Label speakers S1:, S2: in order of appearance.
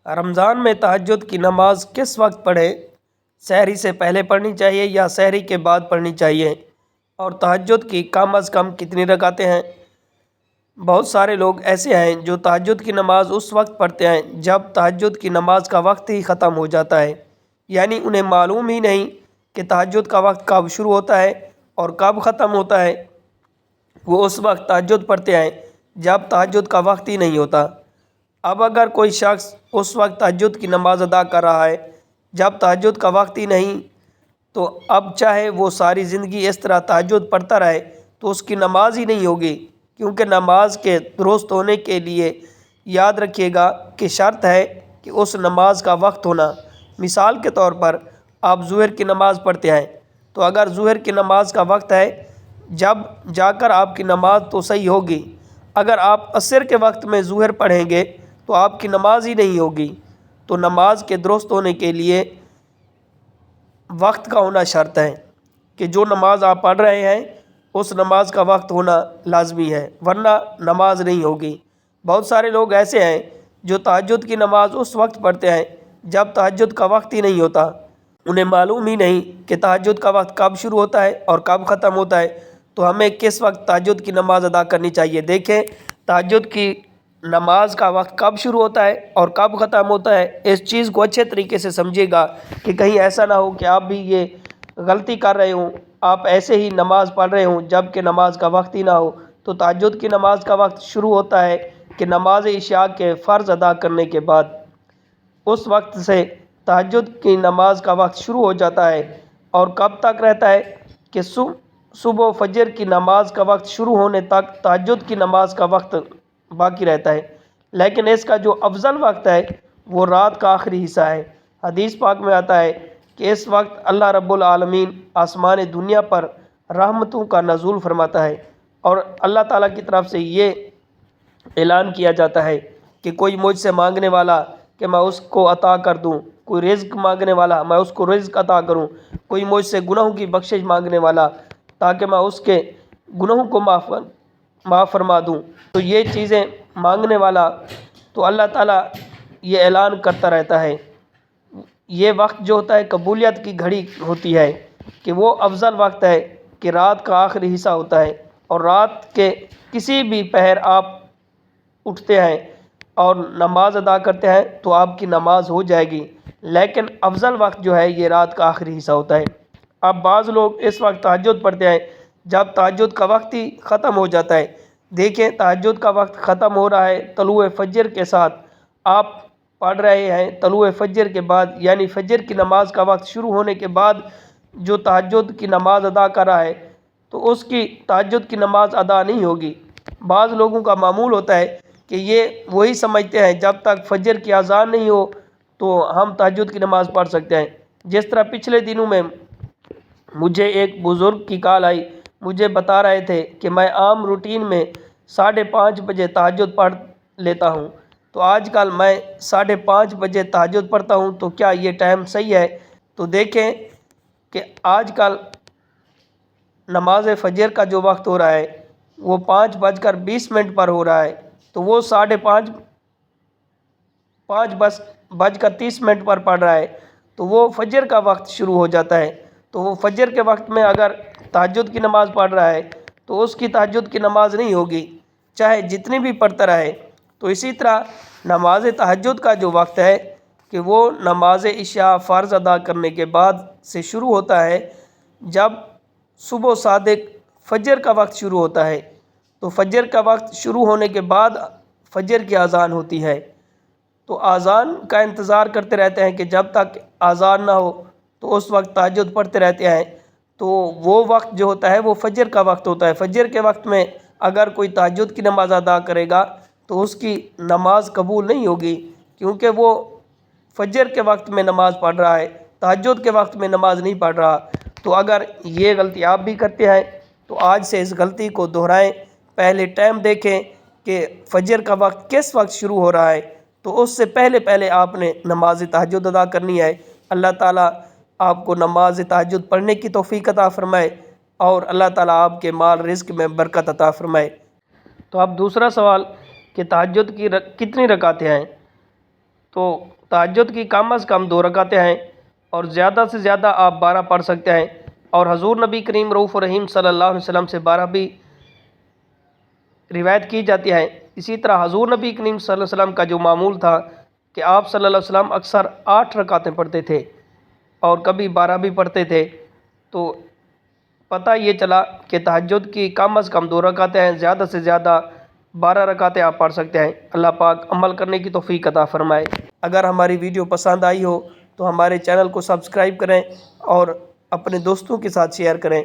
S1: رمضان میں تہجد کی نماز کس وقت پڑھیں؟ سحری سے پہلے پڑھنی چاہیے یا سحری کے بعد پڑھنی چاہیے؟ اور تہجد کی کم از کم کتنی رکعتیں ہیں؟ بہت سارے لوگ ایسے ہیں جو تہجد کی نماز اس وقت پڑھتے ہیں جب تہجد کی نماز کا وقت ہی ختم ہو جاتا ہے، یعنی انہیں معلوم ہی نہیں کہ تہجد کا وقت کب شروع ہوتا ہے اور کب ختم ہوتا ہے۔ وہ اس وقت تہجد پڑھتے ہیں جب تہجد کا وقت ہی نہیں ہوتا۔ اب اگر کوئی شخص اس وقت تہجد کی نماز ادا کر رہا ہے جب تہجد کا وقت ہی نہیں، تو اب چاہے وہ ساری زندگی اس طرح تہجد پڑھتا رہے تو اس کی نماز ہی نہیں ہوگی، کیونکہ نماز کے درست ہونے کے لیے یاد رکھیے گا کہ شرط ہے کہ اس نماز کا وقت ہونا۔ مثال کے طور پر آپ ظہر کی نماز پڑھتے ہیں، تو اگر ظہر کی نماز کا وقت ہے جب جا کر آپ کی نماز تو صحیح ہوگی۔ اگر آپ عصر کے وقت میں ظہر پڑھیں گے تو آپ کی نماز ہی نہیں ہوگی۔ تو نماز کے درست ہونے کے لیے وقت کا ہونا شرط ہے کہ جو نماز آپ پڑھ رہے ہیں اس نماز کا وقت ہونا لازمی ہے، ورنہ نماز نہیں ہوگی۔ بہت سارے لوگ ایسے ہیں جو تہجد کی نماز اس وقت پڑھتے ہیں جب تہجد کا وقت ہی نہیں ہوتا، انہیں معلوم ہی نہیں کہ تہجد کا وقت کب شروع ہوتا ہے اور کب ختم ہوتا ہے۔ تو ہمیں کس وقت تہجد کی نماز ادا کرنی چاہیے؟ دیکھیں تہجد کی نماز کا وقت کب شروع ہوتا ہے اور کب ختم ہوتا ہے، اس چیز کو اچھے طریقے سے سمجھیے گا کہ کہیں ایسا نہ ہو کہ آپ بھی یہ غلطی کر رہے ہوں، آپ ایسے ہی نماز پڑھ رہے ہوں جب کہ نماز کا وقت ہی نہ ہو۔ تو تہجد کی نماز کا وقت شروع ہوتا ہے کہ نماز عشاء کے فرض ادا کرنے کے بعد، اس وقت سے تہجد کی نماز کا وقت شروع ہو جاتا ہے اور کب تک رہتا ہے کہ صبح فجر کی نماز کا وقت شروع ہونے تک تہجد کی نماز کا وقت باقی رہتا ہے۔ لیکن اس کا جو افضل وقت ہے وہ رات کا آخری حصہ ہے۔ حدیث پاک میں آتا ہے کہ اس وقت اللہ رب العالمین آسمان دنیا پر رحمتوں کا نزول فرماتا ہے، اور اللہ تعالیٰ کی طرف سے یہ اعلان کیا جاتا ہے کہ کوئی مجھ سے مانگنے والا کہ میں اس کو عطا کر دوں، کوئی رزق مانگنے والا میں اس کو رزق عطا کروں، کوئی مجھ سے گناہوں کی بخشش مانگنے والا تاکہ میں اس کے گناہوں کو معاف فرما دوں۔ تو یہ چیزیں مانگنے والا تو اللہ تعالیٰ یہ اعلان کرتا رہتا ہے۔ یہ وقت جو ہوتا ہے قبولیت کی گھڑی ہوتی ہے کہ وہ افضل وقت ہے کہ رات کا آخری حصہ ہوتا ہے، اور رات کے کسی بھی پہر آپ اٹھتے ہیں اور نماز ادا کرتے ہیں تو آپ کی نماز ہو جائے گی، لیکن افضل وقت جو ہے یہ رات کا آخری حصہ ہوتا ہے۔ اب بعض لوگ اس وقت تہجد پڑھتے ہیں جب تہجد کا وقت ہی ختم ہو جاتا ہے۔ دیکھیں تہجد کا وقت ختم ہو رہا ہے طلوع فجر کے ساتھ، آپ پڑھ رہے ہیں طلوع فجر کے بعد، یعنی فجر کی نماز کا وقت شروع ہونے کے بعد جو تہجد کی نماز ادا کر رہا ہے تو اس کی تہجد کی نماز ادا نہیں ہوگی۔ بعض لوگوں کا معمول ہوتا ہے کہ یہ وہی سمجھتے ہیں جب تک فجر کی اذان نہیں ہو تو ہم تہجد کی نماز پڑھ سکتے ہیں۔ جس طرح پچھلے دنوں میں مجھے ایک بزرگ کی کال آئی، مجھے بتا رہے تھے کہ میں عام روٹین میں 5:30 بجے تہجد پڑھ لیتا ہوں، تو آج کل میں 5:30 بجے تہجد پڑھتا ہوں، تو کیا یہ ٹائم صحیح ہے؟ تو دیکھیں کہ آج کل نماز فجر کا جو وقت ہو رہا ہے وہ 5:20 پر ہو رہا ہے، تو وہ 5:30 پر پڑھ رہا ہے، تو وہ فجر کا وقت شروع ہو جاتا ہے۔ تو وہ فجر کے وقت میں اگر تہجد کی نماز پڑھ رہا ہے تو اس کی تہجد کی نماز نہیں ہوگی، چاہے جتنی بھی پڑھتا رہے۔ تو اسی طرح نماز تہجد کا جو وقت ہے کہ وہ نماز عشاء فرض ادا کرنے کے بعد سے شروع ہوتا ہے، جب صبح صادق فجر کا وقت شروع ہوتا ہے۔ تو فجر کا وقت شروع ہونے کے بعد فجر کی اذان ہوتی ہے، تو اذان کا انتظار کرتے رہتے ہیں کہ جب تک اذان نہ ہو تو اس وقت تہجد پڑھتے رہتے ہیں۔ تو وہ وقت جو ہوتا ہے وہ فجر کا وقت ہوتا ہے۔ فجر کے وقت میں اگر کوئی تہجد کی نماز ادا کرے گا تو اس کی نماز قبول نہیں ہوگی، کیونکہ وہ فجر کے وقت میں نماز پڑھ رہا ہے، تہجد کے وقت میں نماز نہیں پڑھ رہا۔ تو اگر یہ غلطی آپ بھی کرتے ہیں تو آج سے اس غلطی کو دہرائیں، پہلے ٹائم دیکھیں کہ فجر کا وقت کس وقت شروع ہو رہا ہے، تو اس سے پہلے آپ نے نماز تہجد ادا کرنی ہے۔ اللہ تعالیٰ آپ کو نماز تہجد پڑھنے کی توفیق عطا فرمائے، اور اللہ تعالیٰ آپ کے مال رزق میں برکت عطا فرمائے۔ تو اب دوسرا سوال کہ تہجد کی کتنی رکعتیں ہیں؟ تو تہجد کی کم از کم 2 رکعتیں ہیں اور زیادہ سے زیادہ آپ 12 پڑھ سکتے ہیں، اور حضور نبی کریم رؤوف الرحیم صلی اللہ علیہ وسلم سے 12 بھی روایت کی جاتی ہے۔ اسی طرح حضور نبی کریم صلی اللہ علیہ وسلم کا جو معمول تھا کہ آپ صلی اللہ علیہ وسلم اکثر 8 رکعتیں پڑھتے تھے اور کبھی 12 بھی پڑھتے تھے۔ تو پتہ یہ چلا کہ تہجد کی کم از کم 2 رکعتیں ہیں، زیادہ سے زیادہ 12 رکعتیں آپ پڑھ سکتے ہیں۔ اللہ پاک عمل کرنے کی توفیق عطا فرمائے۔ اگر ہماری ویڈیو پسند آئی ہو تو ہمارے چینل کو سبسکرائب کریں اور اپنے دوستوں کے ساتھ شیئر کریں۔